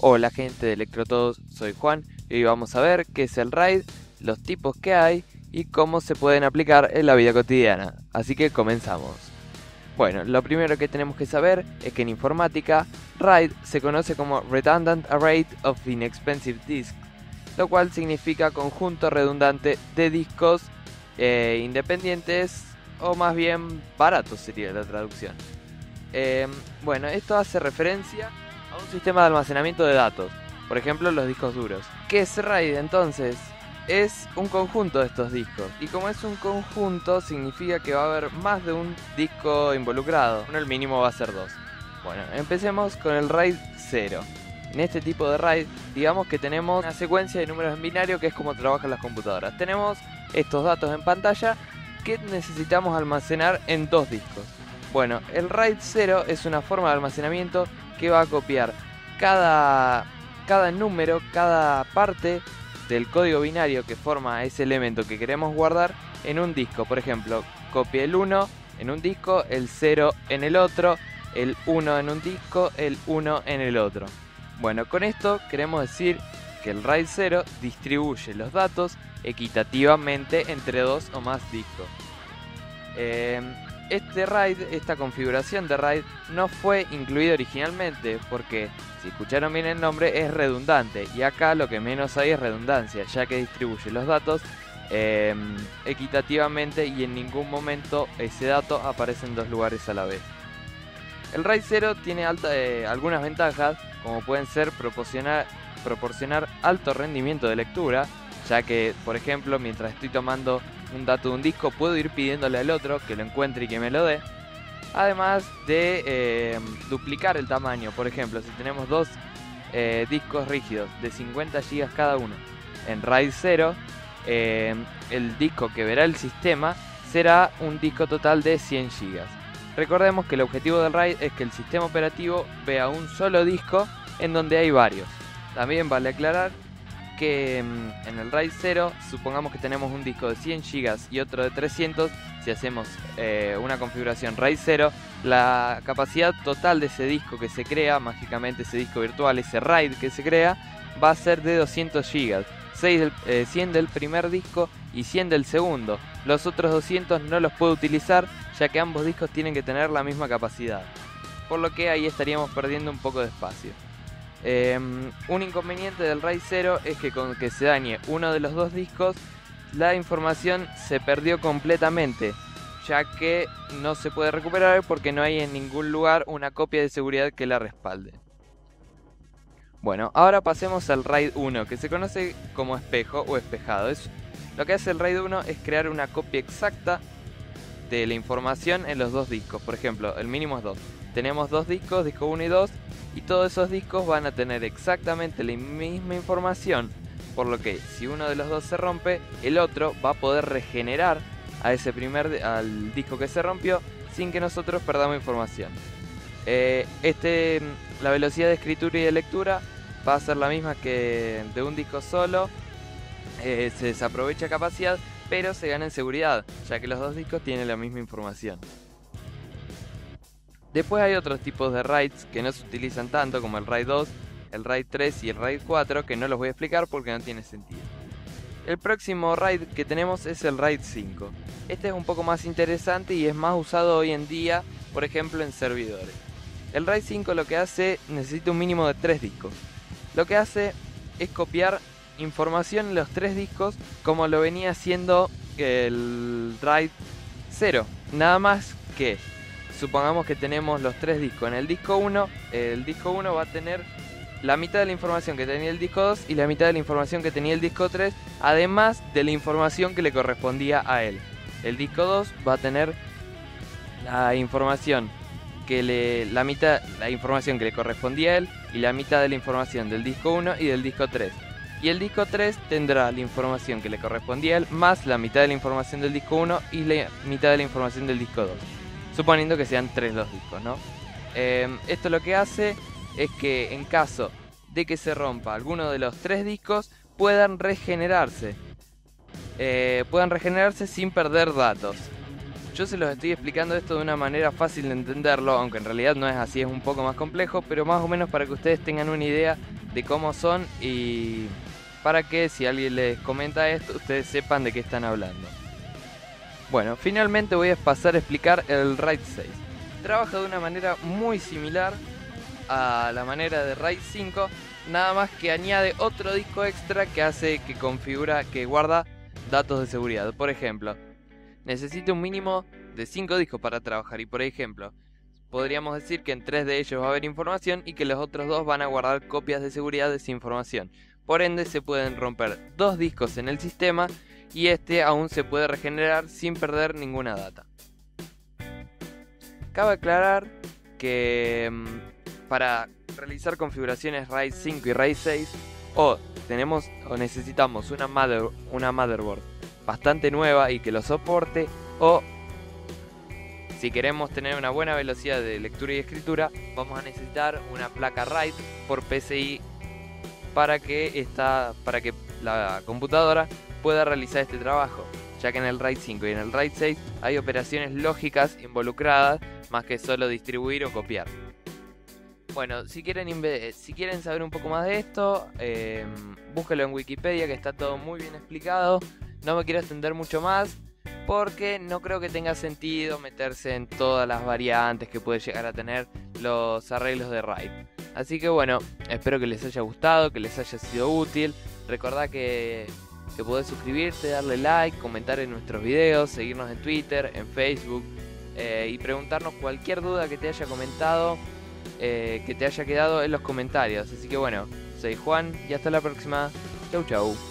Hola gente de Electrotodos, soy Juan y hoy vamos a ver qué es el RAID, los tipos que hay y cómo se pueden aplicar en la vida cotidiana. Así que comenzamos. Bueno, lo primero que tenemos que saber es que en informática, RAID se conoce como Redundant Array of Inexpensive Disks, lo cual significa conjunto redundante de discos independientes o más bien baratos sería la traducción. Bueno, esto hace referencia a un sistema de almacenamiento de datos, por ejemplo los discos duros. ¿Qué es RAID entonces? Es un conjunto de estos discos, y como es un conjunto significa que va a haber más de un disco involucrado. Bueno, el mínimo va a ser 2. Bueno, empecemos con el RAID 0. En este tipo de RAID, digamos que tenemos una secuencia de números en binario que es como trabajan las computadoras. Tenemos estos datos en pantalla que necesitamos almacenar en 2 discos. Bueno, el RAID 0 es una forma de almacenamiento que va a copiar cada número, cada parte del código binario que forma ese elemento que queremos guardar en un disco. Por ejemplo, copia el 1 en un disco, el 0 en el otro, el 1 en un disco, el 1 en el otro. Bueno, con esto queremos decir que el RAID 0 distribuye los datos equitativamente entre 2 o más discos. Este RAID, esta configuración de RAID no fue incluida originalmente porque, si escucharon bien el nombre, es redundante, y acá lo que menos hay es redundancia, ya que distribuye los datos equitativamente y en ningún momento ese dato aparece en 2 lugares a la vez. El RAID 0 tiene algunas ventajas, como pueden ser proporcionar alto rendimiento de lectura, ya que, por ejemplo, mientras estoy tomando un dato de un disco, puedo ir pidiéndole al otro que lo encuentre y que me lo dé. Además de duplicar el tamaño. Por ejemplo, si tenemos 2 discos rígidos de 50 GB cada uno en RAID 0, el disco que verá el sistema será un disco total de 100 GB. Recordemos que el objetivo del RAID es que el sistema operativo vea un solo disco en donde hay varios. También vale aclarar que en el RAID 0, supongamos que tenemos un disco de 100 GB y otro de 300, si hacemos una configuración RAID 0, la capacidad total de ese disco que se crea, mágicamente ese disco virtual, ese RAID que se crea, va a ser de 200 GB, 100 del primer disco y 100 del segundo. Los otros 200 no los puedo utilizar, ya que ambos discos tienen que tener la misma capacidad, por lo que ahí estaríamos perdiendo un poco de espacio. Un inconveniente del RAID 0 es que con que se dañe uno de los 2 discos, la información se perdió completamente, ya que no se puede recuperar porque no hay en ningún lugar una copia de seguridad que la respalde. Bueno, ahora pasemos al RAID 1, que se conoce como espejo o espejado. Lo que hace el RAID 1 es crear una copia exacta de la información en los 2 discos. Por ejemplo, el mínimo es 2. Tenemos 2 discos, disco 1 y 2, y todos esos discos van a tener exactamente la misma información, por lo que si uno de los 2 se rompe, el otro va a poder regenerar a al disco que se rompió sin que nosotros perdamos información. La velocidad de escritura y de lectura va a ser la misma que de un disco solo. Se desaprovecha capacidad, pero se gana en seguridad, ya que los 2 discos tienen la misma información. Después hay otros tipos de RAIDs que no se utilizan tanto, como el RAID 2, el RAID 3 y el RAID 4, que no los voy a explicar porque no tiene sentido. El próximo RAID que tenemos es el RAID 5. Este es un poco más interesante y es más usado hoy en día, por ejemplo en servidores. El RAID 5 lo que hace, necesita un mínimo de 3 discos. Lo que hace es copiar información en los 3 discos como lo venía haciendo el RAID 0. Nada más que, supongamos que tenemos los 3 discos. En el disco 1, el disco 1 va a tener la mitad de la información que tenía el disco 2 y la mitad de la información que tenía el disco 3, además de la información que le correspondía a él. El disco 2 va a tener la información la información que le correspondía a él y la mitad de la información del disco 1 y del disco 3. Y el disco 3 tendrá la información que le correspondía a él más la mitad de la información del disco 1 y la mitad de la información del disco 2. Suponiendo que sean 3 los discos, ¿no? Esto lo que hace es que en caso de que se rompa alguno de los 3 discos, puedan regenerarse sin perder datos. Yo se los estoy explicando esto de una manera fácil de entenderlo, aunque en realidad no es así, es un poco más complejo, pero más o menos para que ustedes tengan una idea de cómo son y para que si alguien les comenta esto, ustedes sepan de qué están hablando. Bueno, finalmente voy a pasar a explicar el RAID 6. Trabaja de una manera muy similar a la manera de RAID 5, nada más que añade otro disco extra que hace que guarda datos de seguridad. Por ejemplo, necesita un mínimo de 5 discos para trabajar y por ejemplo, podríamos decir que en 3 de ellos va a haber información y que los otros 2 van a guardar copias de seguridad de esa información. Por ende, se pueden romper 2 discos en el sistema y este aún se puede regenerar sin perder ninguna data. Cabe aclarar que para realizar configuraciones RAID 5 y RAID 6 o necesitamos una motherboard bastante nueva y que lo soporte, o si queremos tener una buena velocidad de lectura y escritura vamos a necesitar una placa RAID por PCI para que la computadora pueda realizar este trabajo, ya que en el RAID 5 y en el RAID 6 hay operaciones lógicas involucradas más que solo distribuir o copiar. Bueno, si quieren saber un poco más de esto, búsquelo en Wikipedia, que está todo muy bien explicado. No me quiero extender mucho más porque no creo que tenga sentido meterse en todas las variantes que puede llegar a tener los arreglos de RAID. Así que bueno, espero que les haya gustado, que les haya sido útil. Recordá que podés suscribirte, darle like, comentar en nuestros videos, seguirnos en Twitter, en Facebook y preguntarnos cualquier duda que te haya comentado, que te haya quedado en los comentarios. Así que bueno, soy Juan y hasta la próxima. Chau chau.